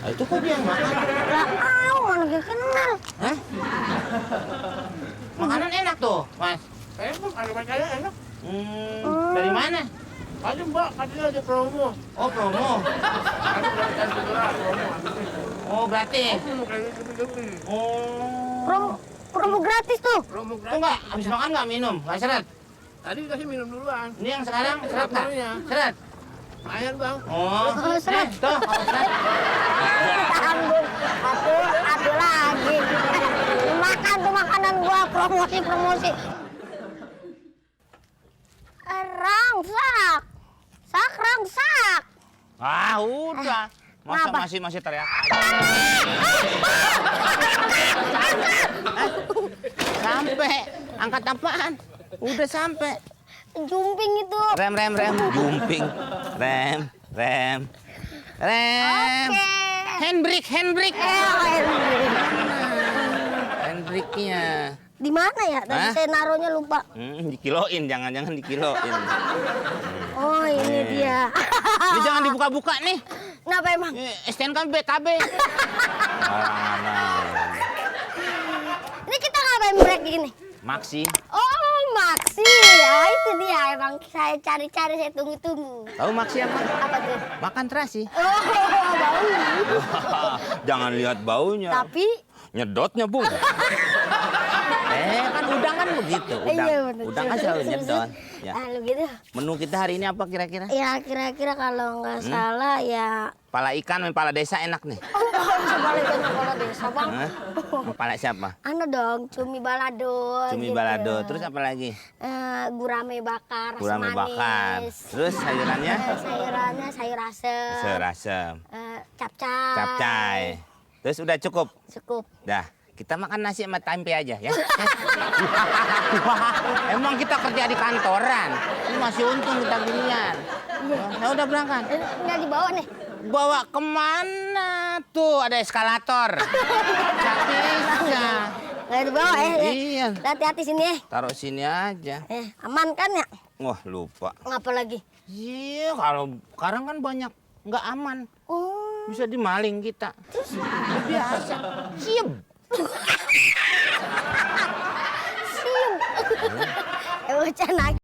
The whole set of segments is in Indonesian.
Nah, itu kok dia yang makan? Lah, mana gak kenal. Hah? Makanan enak tuh, Mas. Enak, ada macamnya enak. Dari mana? Aja mbak, katanya ada promo. Oh, promo. Ada dari segera promo. Oh, berarti. Kayak gitu-gitu. Oh. Promo gratis tuh. Promo Itu gratis. enggak, habis makan enggak minum, enggak seret. Tadi dikasih minum duluan. Ini yang sekarang seret enggak? Promonya. Seret. Lumayan bang. Oh, Seret. Tuh, kalau seret. Tanggung. Atuh lagi. Makan tuh makanan gua, promosi. Rangsak. Rangsak. Ah, udah. Masa Apa? masih teriak aja. Sampai. Angkat apaan? Udah sampai. Jumping itu. Rem. Jumping. Rem. Oke. Handbrake. Air. Handbrake-nya. Di mana ya? Tadi Hah? saya naruhnya lupa. Dikiloin, jangan dikiloin. Oh, ini dia. Ini jangan dibuka-buka nih. Kenapa emang? STNK BKB. Ini kita ngapain break gini? Maksi. Oh, Maxi. Ya, itu dia. Emang saya cari-cari, saya tunggu-tunggu. Tahu Maksi apa? Apa tuh? Makan terasi. Oh, bau. Jangan lihat baunya. Tapi, Nyedotnya, Bung. Kan udang kan begitu. iya bener. Udang kan selalu nyedot. Ya. Lalu gitu. Menu kita hari ini apa kira-kira? Ya, kira-kira kalau nggak salah ya... Pala ikan, pala desa enak nih. Oh, sebalik banyak kepala desa, Bang. Hah? Pala siapa? Anu dong, cumi balado. Cumi gitu. balado. Terus apa lagi? Gurame bakar, rasa Gurame manis. bakar. Terus sayurannya? Sayurannya sayur asem. Sayur asem. Capcay. Capcay. Terus udah cukup? Cukup. Dah. Kita makan nasi sama tempe aja ya. Emang kita kerja di kantoran. Ini masih untung kita ginian. Ya udah berangkat. Nggak dibawa nih. Bawa kemana? Tuh ada eskalator. Bisa. Nggak dibawa Iya. Hati-hati sini ya. Taruh sini aja. Aman kan ya? Wah lupa. Ngapa lagi? Iya kalau sekarang kan banyak nggak aman. Oh. Bisa dimaling kita. Biasa. Siap. Sium. Bocah nagih.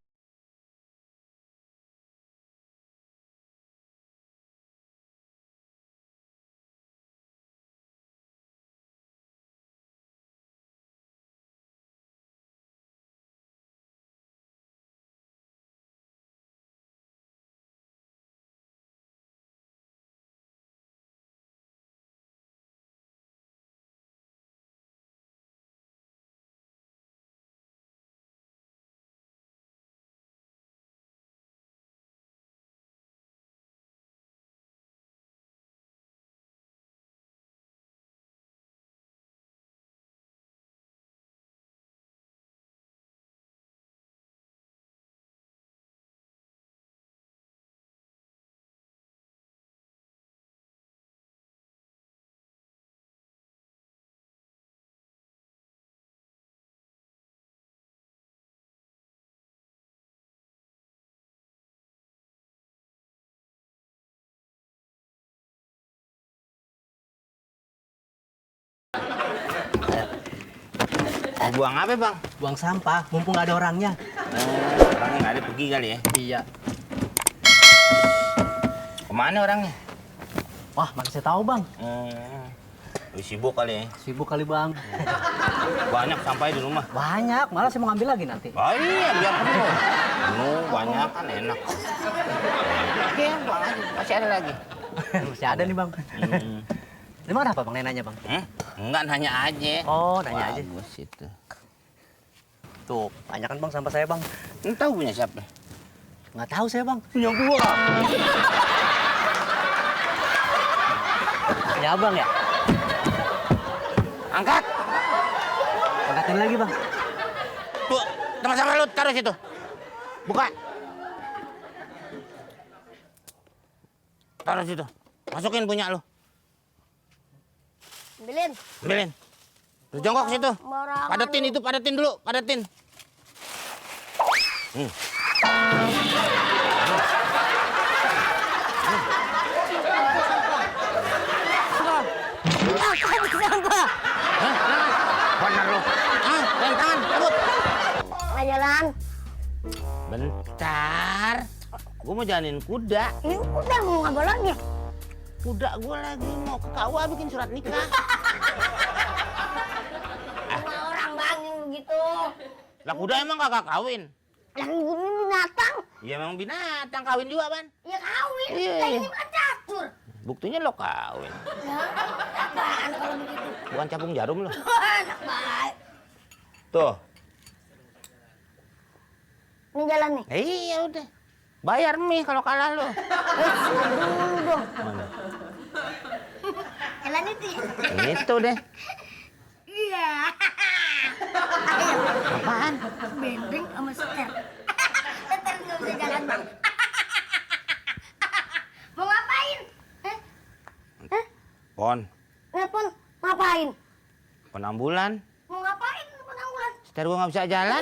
Buang apa bang? Buang sampah, mumpung nggak ada orangnya. Orangnya nggak ada, pergi kali ya? Iya. Kemana orangnya? Wah, mana saya tahu bang. Sibuk kali ya? Sibuk kali bang. Banyak sampai di rumah. Banyak, malah saya mau ngambil lagi nanti. Oh iya, biar penuh. Penuh, banyak kan enak. Oke, bang aja. Masih ada lagi. Masih ada nih bang. Terima kasih apa bang, nanya bang? Enggak, nanya aja. Oh, nanya aja. Bagus itu. Tuh, banyak kan bang sampah saya bang. Lu tahu punya siapa? Nggak tahu saya bang. Punya gua. Ya bang ya. Angkat. Angkatin lagi bang. Tuh, teman sama lu taruh situ. Buka. Taruh situ. Masukin punya lu. Ambilin. Ambilin. Terus jongkok situ. Moral Padatin itu, padatin dulu, padatin. Makan sampah. Hah? Bener lu. Ah, pegang tangan, cabut. Nggak jalan. Bentar. Gue mau jalanin kuda. Ini udah mau ngapa lagi? Kuda gue lagi mau ke KUA bikin surat nikah. Sama orang bangin begitu. Lah kuda emang kagak kawin? Yang ini binatang. Ya memang binatang, kawin juga, Ban. Ya kawin. Iya, Lah iya. ini bukan catur. Buktinya lo kawin. Ya, apaan kalau begitu? Bukan capung jarum lo. Anak baik. Tuh. Ini jalan nih. Iya udah. Bayar mie kalau kalah lo. Dulu dong. Mana? Jalan itu ya? Itu deh. Iya. Ayo. Apaan? Benteng sama seter. Seter nggak bisa jalan bang. Mau ngapain? Hah? Hah? Pon. Nelpon ngapain? Penambulan. Mau ngapain penanggulan? Seter gua nggak bisa jalan.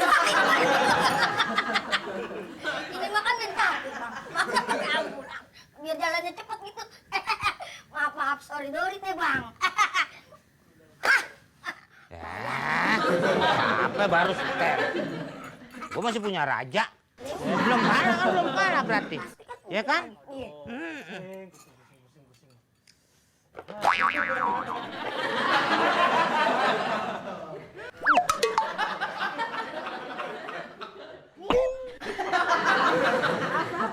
Ini makan dan capek bang. Makan pakai ambulan. Biar jalannya cepet gitu. Maaf sorry deh bang. Ya, apa baru seter? Gua masih punya raja. Belum kalah berarti. Ya kan? Iya.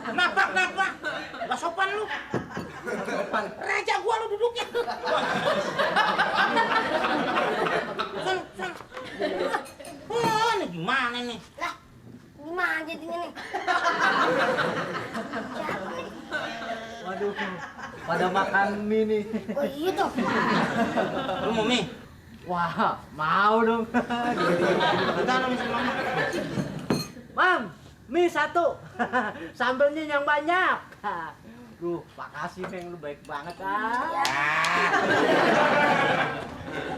Kenapa? Gak sopan lu. Raja gua lu duduknya. San. Oh, ini gimana nih? Lah, gimana jadinya nih? Siapa nih? Waduh, pada makan mie nih. Oh iya dong. Lu mau mie? Wah, mau dong. Kita lu mie sama mama. Mam, mie 1. Sambelnya yang banyak. Duh, makasih Meng, lu baik banget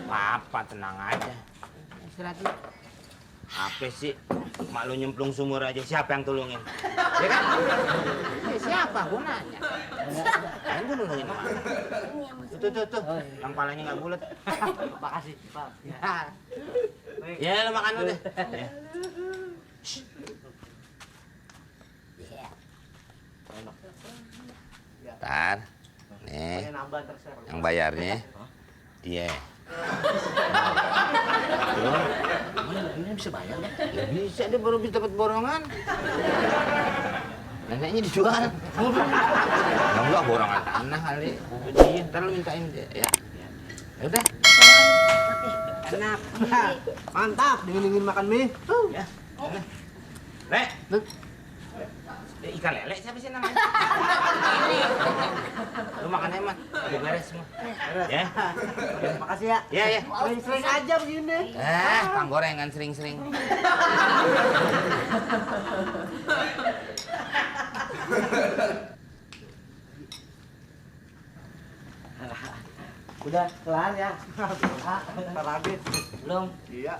Papa tenang aja. Istirahat lu. Apa sih? Mak lu nyemplung sumur aja, siapa yang tolongin? Ya kan? Siapa? Gua nanya. Kan gua nolongin mak. Ini yang masuk. Tuh. Yang palanya nggak bulat. Makasih, Pak. Ya, lu makan dulu deh. Ya. Ntar, nih, Nambah terserah. yang bayarnya dia. Ini bisa bayar ya? Ya bisa, dia baru bisa dapat borongan. Neneknya dijual. Enggak, borongan tanah kali. Dia, ntar lu mintain dia, ya. Ya udah. Enak. Mantap, dingin-dingin makan mie. Ya. Lek, ikan lele siapa sih namanya? Lu makan hemat, udah beres semua. Ya. Makasih ya. Ya. Sering-sering aja begini. Kang gorengan sering-sering. Udah kelar ya. Ntar habis. Belum. Iya.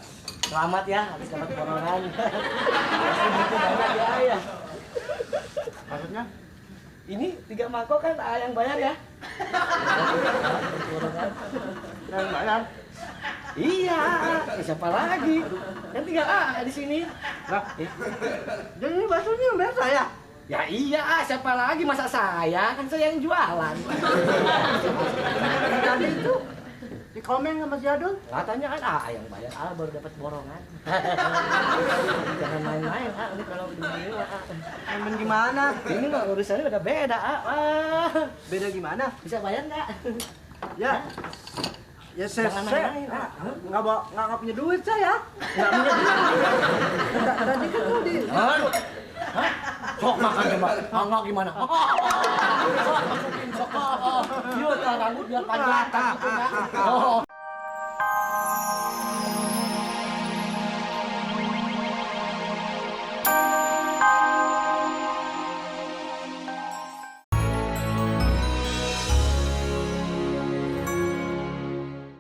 Selamat ya, habis dapat borongan. Itu banyak ya. Maksudnya? Ini 3 mangkok kan yang bayar ya? Yang bayar? Iya, siapa lagi? Kan tinggal di sini. Lah, jadi baksonya yang bayar saya? Ya iya, siapa lagi masa saya? Kan saya yang jualan. Tadi itu di komen sama si Adul, katanya kan yang bayar baru dapat borongan. Jangan main-main ini kalau begini main gimana? Ini mah urusannya udah beda Beda gimana? Bisa bayar nggak? Ya saya nggak punya duit saya. Nggak punya duit. Tadi kan mau di. Sok makan coba. Enggak gimana? Sok. Yuk, rambut biar panjang.